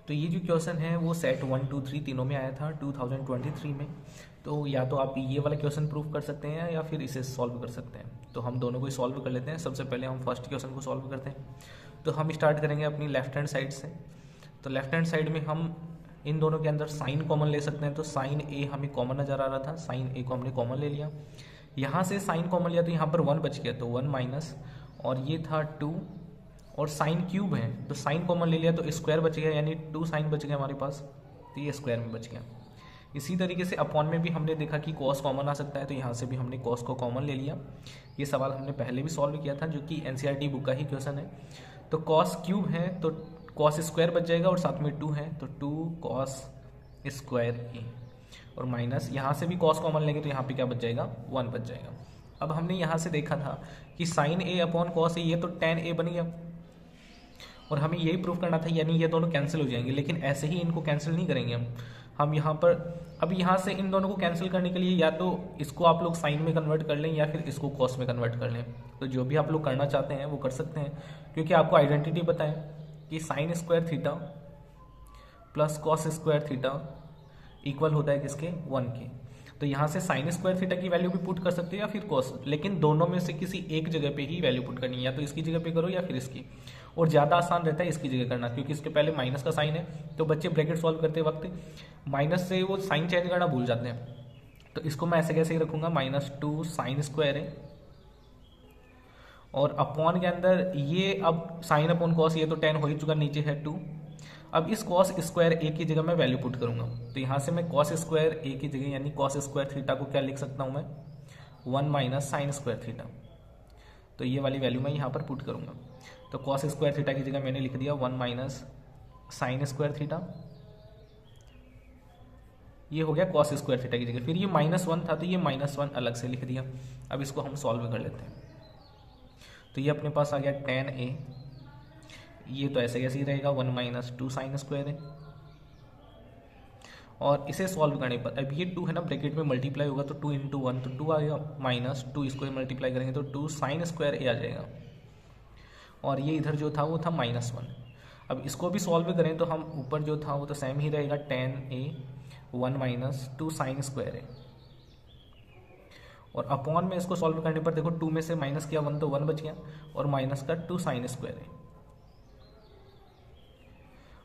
तो ये जो क्वेश्चन है वो सेट 1, 2, 3 तीनों में आया था 2023 में। तो या तो आप ये वाला क्वेश्चन प्रूव कर सकते हैं या फिर इसे सॉल्व कर सकते हैं। तो हम दोनों को ही सॉल्व कर लेते हैं। सबसे पहले हम फर्स्ट क्वेश्चन को सॉल्व करते हैं। तो हम स्टार्ट करेंगे अपनी लेफ्ट हैंड साइड से। तो लेफ्ट हैंड साइड में हम इन दोनों के अंदर साइन कॉमन ले सकते हैं। तो साइन ए हमें कॉमन नज़र आ रहा था, साइन ए को हमने कॉमन ले लिया। यहाँ से साइन कॉमन लिया तो यहाँ पर 1 बच गया, तो 1 माइनस, और ये था 2, और साइन क्यूब है तो साइन कॉमन ले लिया तो स्क्वायर बच गया, यानी 2 साइन बच गया हमारे पास, तो ये स्क्वायर में बच गया। इसी तरीके से अपॉन में भी हमने देखा कि कॉस कॉमन आ सकता है, तो यहाँ से भी हमने कॉस को कॉमन ले लिया। ये सवाल हमने पहले भी सॉल्व किया था, जो कि एनसीईआरटी बुक का ही क्वेश्चन है। तो कॉस क्यूब है तो कॉस स्क्वायर बच जाएगा, और साथ में 2 है तो 2 कॉस स्क्वायर ए, और माइनस यहाँ से भी कॉस कॉमन लेंगे तो यहाँ पे क्या बच जाएगा, 1 बच जाएगा। अब हमने यहाँ से देखा था कि sign A upon cos A, ये तो tan ए बन गया, और हमें यही प्रूफ करना था, यानी ये दोनों कैंसिल हो जाएंगे। लेकिन ऐसे ही इनको कैंसिल नहीं करेंगे हम यहाँ पर। अब यहाँ से इन दोनों को कैंसिल करने के लिए या तो इसको आप लोग साइन में कन्वर्ट कर लें या फिर इसको कॉस में कन्वर्ट कर लें। तो जो भी आप लोग करना चाहते हैं वो कर सकते हैं, क्योंकि आपको आइडेंटिटी बताएं कि sine square theta plus cos square theta equal होता है किसके, 1 के। तो यहाँ से साइन स्क्वायर थीटा की वैल्यू भी पुट कर सकते हैं या फिर कॉस, लेकिन दोनों में से किसी एक जगह पे ही वैल्यू पुट करनी है, या तो इसकी जगह पे करो या फिर इसकी। और ज़्यादा आसान रहता है इसकी जगह करना, क्योंकि इसके पहले माइनस का साइन है, तो बच्चे ब्रैकेट सॉल्व करते वक्त माइनस से वो साइन चेंज करना भूल जाते हैं। तो इसको मैं ऐसे कैसे ही रखूँगा, -2 साइन स्क्वायर है, और अपॉन के अंदर ये अब साइन अपॉन कॉस, ये तो tan हो ही चुका, नीचे है 2। अब इस कॉस स्क्वायर ए की जगह मैं वैल्यू पुट करूंगा, तो यहाँ से मैं कॉस स्क्वायर ए की जगह यानी कॉस स्क्वायर थीटा को क्या लिख सकता हूँ मैं, 1 माइनस साइन स्क्वायर थीटा। तो ये वाली वैल्यू मैं यहाँ पर पुट करूंगा। तो कॉस स्क्वायर थीटा की जगह मैंने लिख दिया 1 माइनस साइन स्क्वायर थीटा, ये हो गया कॉस स्क्वायर थीटा की जगह। फिर ये -1 था तो ये -1 अलग से लिख दिया। अब इसको हम सॉल्व कर लेते हैं। तो ये अपने पास आ गया tan ए, ये तो ऐसे कैसे ही रहेगा, 1 माइनस 2 साइन स्क्वायर है, और इसे सॉल्व करने पर अब ये 2 है ना ब्रैकेट में मल्टीप्लाई होगा, तो 2 इंटू 1 तो 2 आएगा, माइनस 2 इसको मल्टीप्लाई करेंगे तो 2 साइन स्क्वायर ए आ जाएगा, और ये इधर जो था वो था -1। अब इसको भी सॉल्व करें तो हम ऊपर जो था वो तो सेम ही रहेगा, tan ए 1 माइनस 2 साइन स्क्वायर है, और अपॉन में इसको सॉल्व करने पर देखो 2 में से माइनस किया 1 तो 1 बच गया, और माइनस का 2 साइन स्क्वायर है।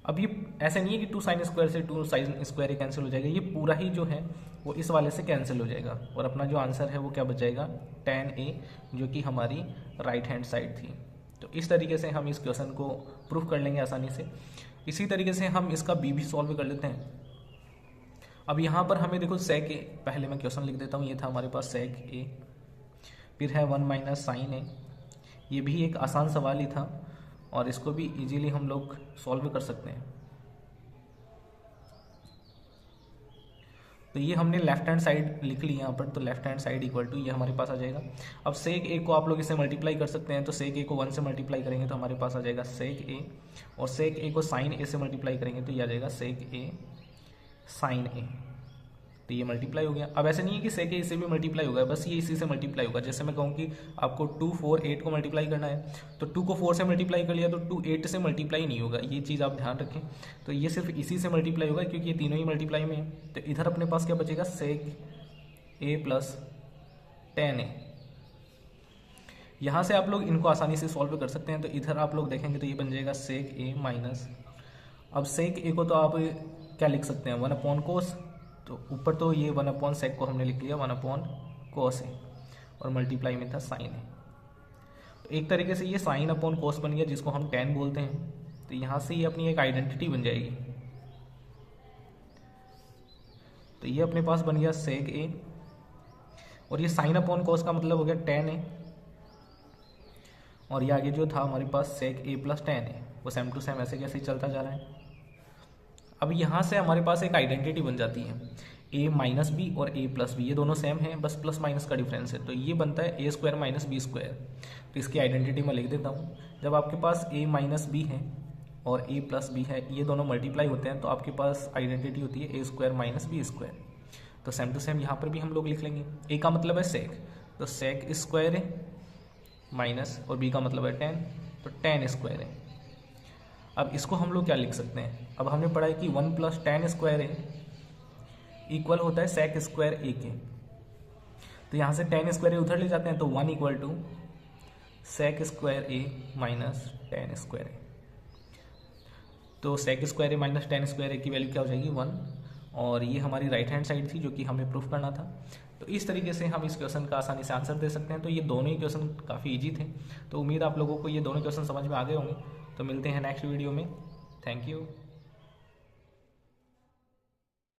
अब ये ऐसे नहीं है कि 2 साइन स्क्वायर से 2 साइन स्क्वायर कैंसिल हो जाएगा, ये पूरा ही जो है वो इस वाले से कैंसिल हो जाएगा, और अपना जो आंसर है वो क्या बच जाएगा, tan ए, जो कि हमारी राइट हैंड साइड थी। तो इस तरीके से हम इस क्वेश्चन को प्रूफ कर लेंगे आसानी से। इसी तरीके से हम इसका बी भी सॉल्व कर लेते हैं। अब यहाँ पर हमें देखो सेक ए, पहले मैं क्वेश्चन लिख देता हूँ, ये था हमारे पास सेक ए, फिर है 1 माइनस साइन ए, ये भी एक आसान सवाल ही था, और इसको भी इजीली हम लोग सॉल्व कर सकते हैं। तो ये हमने लेफ्ट हैंड साइड लिख ली यहाँ पर, तो left hand side equal to ये हमारे पास आ जाएगा। अब सेक ए को आप लोग इसे मल्टीप्लाई कर सकते हैं, तो सेक ए को 1 से मल्टीप्लाई करेंगे तो हमारे पास आ जाएगा सेक ए, और सेक ए को साइन ए से मल्टीप्लाई करेंगे तो ये आ जाएगा सेक ए साइन ए। तो ये मल्टीप्लाई हो गया। अब ऐसे नहीं है कि सेक ए इससे भी मल्टीप्लाई होगा, बस ये इसी से मल्टीप्लाई होगा। जैसे मैं कहूँ कि आपको 2, 4, 8 को मल्टीप्लाई करना है, तो 2 को 4 से मल्टीप्लाई कर लिया तो 2 8 से मल्टीप्लाई नहीं होगा, ये चीज़ आप ध्यान रखें। तो ये सिर्फ इसी से मल्टीप्लाई होगा, क्योंकि ये तीनों ही मल्टीप्लाई में है। तो इधर अपने पास क्या बचेगा, सेक ए प्लस tan ए। यहाँ से आप लोग इनको आसानी से सॉल्व कर सकते हैं। तो इधर आप लोग देखेंगे तो ये बन जाएगा सेक ए माइनस, अब सेक ए को तो आप क्या लिख सकते हैं, 1 अपॉन कोस, तो ऊपर तो ये 1 अपॉन सेक को हमने लिख लिया 1 अपॉन कोस है, और मल्टीप्लाई में था साइन है। तो एक तरीके से ये साइन अपॉन कोस बन गया, जिसको हम tan बोलते हैं। तो यहाँ से ये अपनी एक आइडेंटिटी बन जाएगी। तो ये अपने पास बन गया सेक ए, और ये साइन अपॉन कोस का मतलब हो गया tan ए, और ये आगे जो था हमारे पास सेक ए प्लस tan ए, वो सेम टू सेम ऐसे कैसे ही चलता जा रहा है। अब यहाँ से हमारे पास एक आइडेंटिटी बन जाती है, a माइनस बी और a प्लस बी, ये दोनों सेम हैं, बस प्लस माइनस का डिफरेंस है। तो ये बनता है a square minus B square. तो इसकी आइडेंटिटी मैं लिख देता हूँ। जब आपके पास a माइनस बी है और a प्लस बी है, ये दोनों मल्टीप्लाई होते हैं, तो आपके पास आइडेंटिटी होती है a square minus B square. तो सेम टू सेम यहाँ पर भी हम लोग लिख लेंगे। a का मतलब है सेक, तो सेक स्क्वायर है माइनस, और b का मतलब है tan, तो tan स्क्वायर है। अब इसको हम लोग क्या लिख सकते हैं, अब हमने पढ़ा है कि 1 प्लस tan स्क्वायर ए इक्वल होता है sec स्क्वायर ए के। तो यहाँ से tan स्क्वायर ए उधर ले जाते हैं, तो 1 equal to sec square A minus tan square A. तो sec square A minus tan square A की वैल्यू क्या हो जाएगी 1, और ये हमारी राइट हैंड साइड थी जो कि हमें प्रूफ करना था। तो इस तरीके से हम इस क्वेश्चन का आसानी से आंसर दे सकते हैं। तो ये दोनों ही क्वेश्चन काफ़ी इजी थे। तो उम्मीद आप लोगों को ये दोनों क्वेश्चन समझ में आ गए होंगे। तो मिलते हैं नेक्स्ट वीडियो में। Thank you.